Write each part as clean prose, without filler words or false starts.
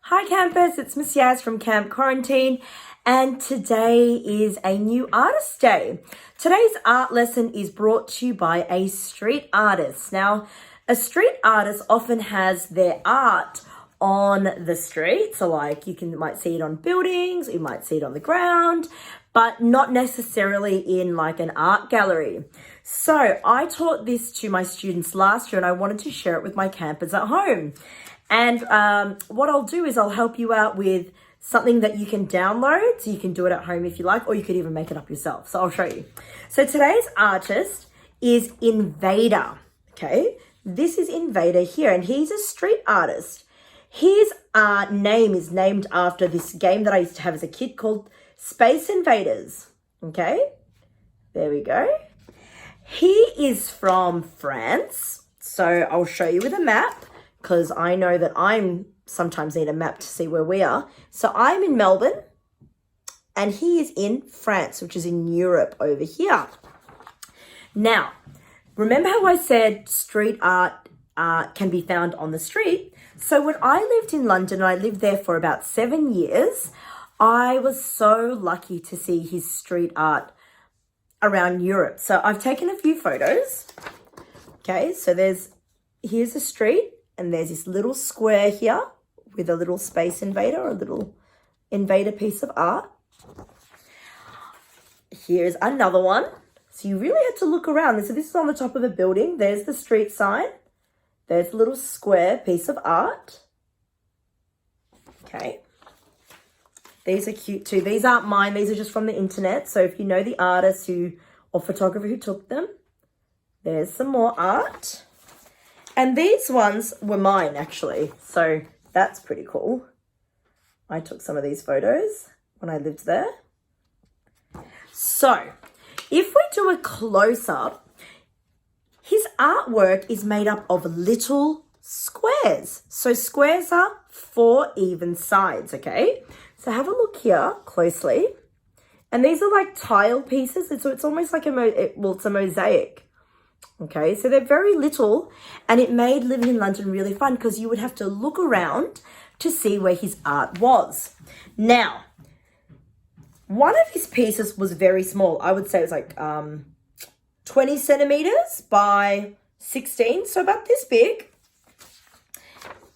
Hi campers, it's Miss Yaz from Camp Quarantine, and today is a new artist day. Today's art lesson is brought to you by a street artist. Now, a street artist often has their art on the street. So like might see it on buildings, you might see it on the ground, but not necessarily in like an art gallery. So I taught this to my students last year and I wanted to share it with my campers at home. And what I'll do is I'll help you out with something that you can download, so you can do it at home if you like, or you could even make it up yourself. So I'll show you. So today's artist is Invader, okay? This is Invader here, and he's a street artist. His name is named after this game that I used to have as a kid called Space Invaders, okay? There we go. He is from France, so I'll show you with a map, because I know that I'm sometimes need a map to see where we are. So I'm in Melbourne and he is in France, which is in Europe over here. Now, remember how I said street art can be found on the street? So when I lived in London, and I lived there for about 7 years, I was so lucky to see his street art around Europe. So I've taken a few photos. Okay, so here's a street. And there's this little square here with a little Space Invader, or a little Invader piece of art. Here's another one. So you really had to look around. So this is on the top of a building. There's the street sign. There's a little square piece of art. Okay. These are cute too. These aren't mine. These are just from the internet. So if you know the artist or photographer who took them, there's some more art. And these ones were mine, actually. So that's pretty cool. I took some of these photos when I lived there. So if we do a close-up, his artwork is made up of little squares. So squares are 4 even sides, okay? So have a look here closely. And these are like tile pieces. So it's almost like it's a mosaic. Okay, so they're very little, and it made living in London really fun because you would have to look around to see where his art was. Now, one of his pieces was very small. I would say it was like 20 centimeters by 16, so about this big.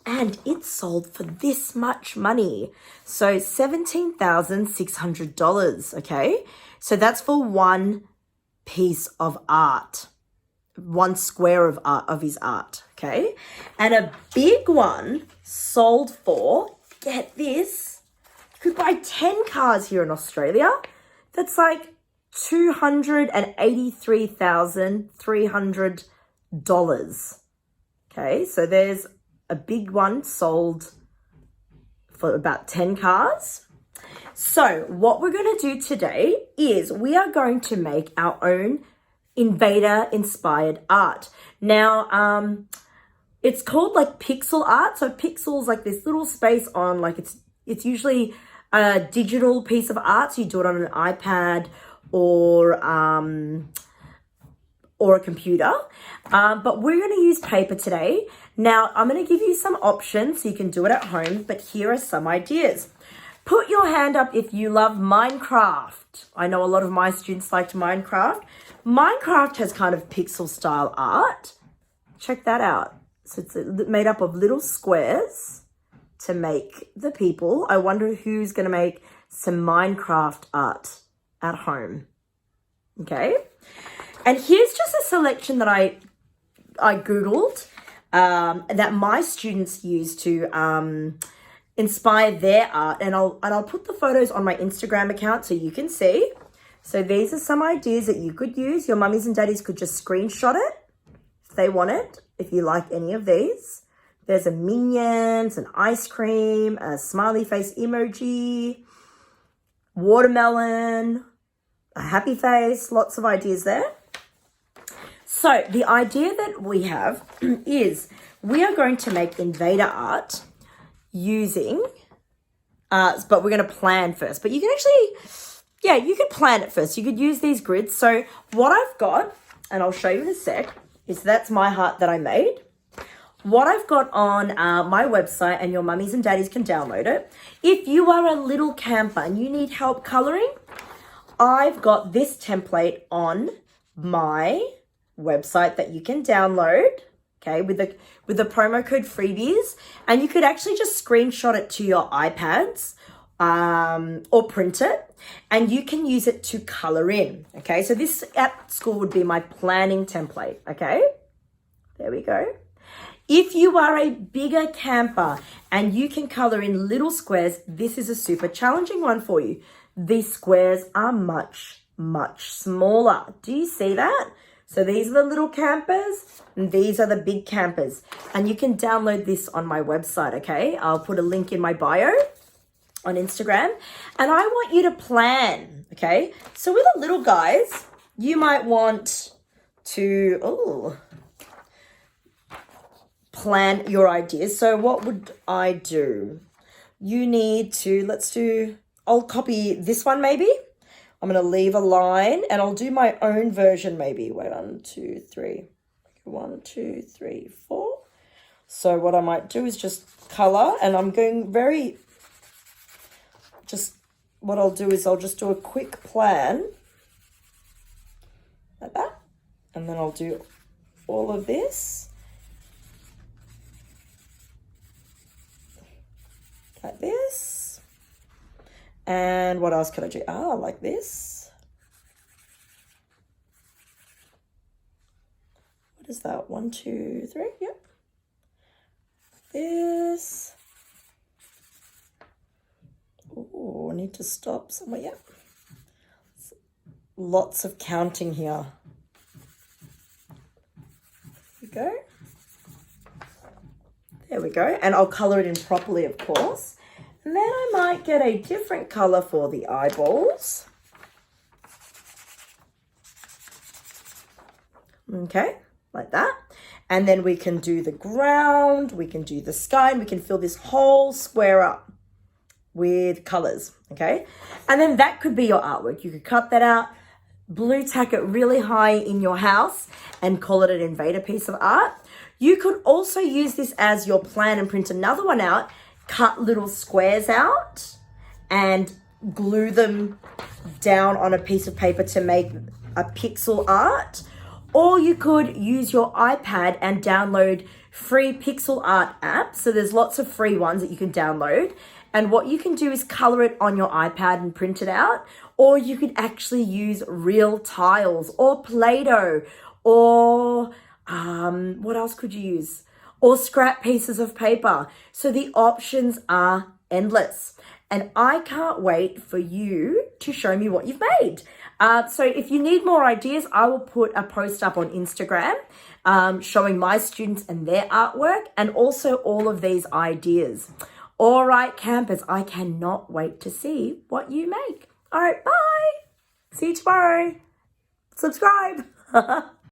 And it sold for this much money. So $17,600, okay? So that's for one piece of art. One square of art, of his art, okay? And a big one sold for, get this, you could buy 10 cars here in Australia. That's like $283,300. Okay, so there's a big one sold for about 10 cars. So what we're going to do today is we are going to make our own Invader inspired art. Now, it's called like pixel art. So pixels like this little space on, like it's usually a digital piece of art. So you do it on an iPad or a computer. But we're going to use paper today. Now, I'm going to give you some options so you can do it at home, but here are some ideas. Put your hand up if you love Minecraft. I know a lot of my students liked Minecraft. Minecraft has kind of pixel style art. Check that out. So it's made up of little squares to make the people. I wonder who's going to make some Minecraft art at home. Okay. And here's just a selection that I Googled that my students use to inspire their art. And I'll put the photos on my Instagram account so you can see. So these are some ideas that you could use. Your mummies and daddies could just screenshot it if they want it, if you like any of these. There's a Minions, an ice cream, a smiley face emoji, watermelon, a happy face, lots of ideas there. So the idea that we have is we are going to make Invader art using, but we're going to plan first. But you can actually... yeah, you could plan it first. You could use these grids. So what I've got, and I'll show you in a sec, is that's my heart that I made. what I've got on my website, and your mummies and daddies can download it. If you are a little camper and you need help coloring, I've got this template on my website that you can download, okay, with the promo code freebies, and you could actually just screenshot it to your iPads or print it, and you can use it to color in, okay? So this at school would be my planning template, okay? There we go. If you are a bigger camper and you can color in little squares, this is a super challenging one for you. These squares are much, much smaller. Do you see that? So these are the little campers and these are the big campers. And you can download this on my website, okay? I'll put a link in my bio on Instagram. And I want you to plan, okay? So with the little guys, you might want to plan your ideas. So what would I do? You need to, I'll copy this one maybe. I'm going to leave a line and I'll do my own version maybe. Wait, 1, 2, 3. 1, 2, 3, 4. So what I might do is just color, and I'm going what I'll do is I'll just do a quick plan like that. And then I'll do all of this like this. And what else could I do? Like this. What is that? 1, 2, 3. Yep. This. Oh, I need to stop somewhere. Yep. Lots of counting here. There we go. There we go. And I'll color it in properly, of course. And then I might get a different color for the eyeballs. Okay, like that. And then we can do the ground, we can do the sky, and we can fill this whole square up with colors, okay? And then that could be your artwork. You could cut that out, blue tack it really high in your house and call it an Invader piece of art. You could also use this as your plan and print another one out, cut little squares out and glue them down on a piece of paper to make a pixel art. Or you could use your iPad and download free pixel art apps. So there's lots of free ones that you can download. And what you can do is color it on your iPad and print it out. Or you could actually use real tiles or Play-Doh or what else could you use? Or scrap pieces of paper. So the options are endless. And I can't wait for you to show me what you've made. So if you need more ideas, I will put a post up on Instagram showing my students and their artwork and also all of these ideas. All right, campers, I cannot wait to see what you make. All right, bye. See you tomorrow. Subscribe.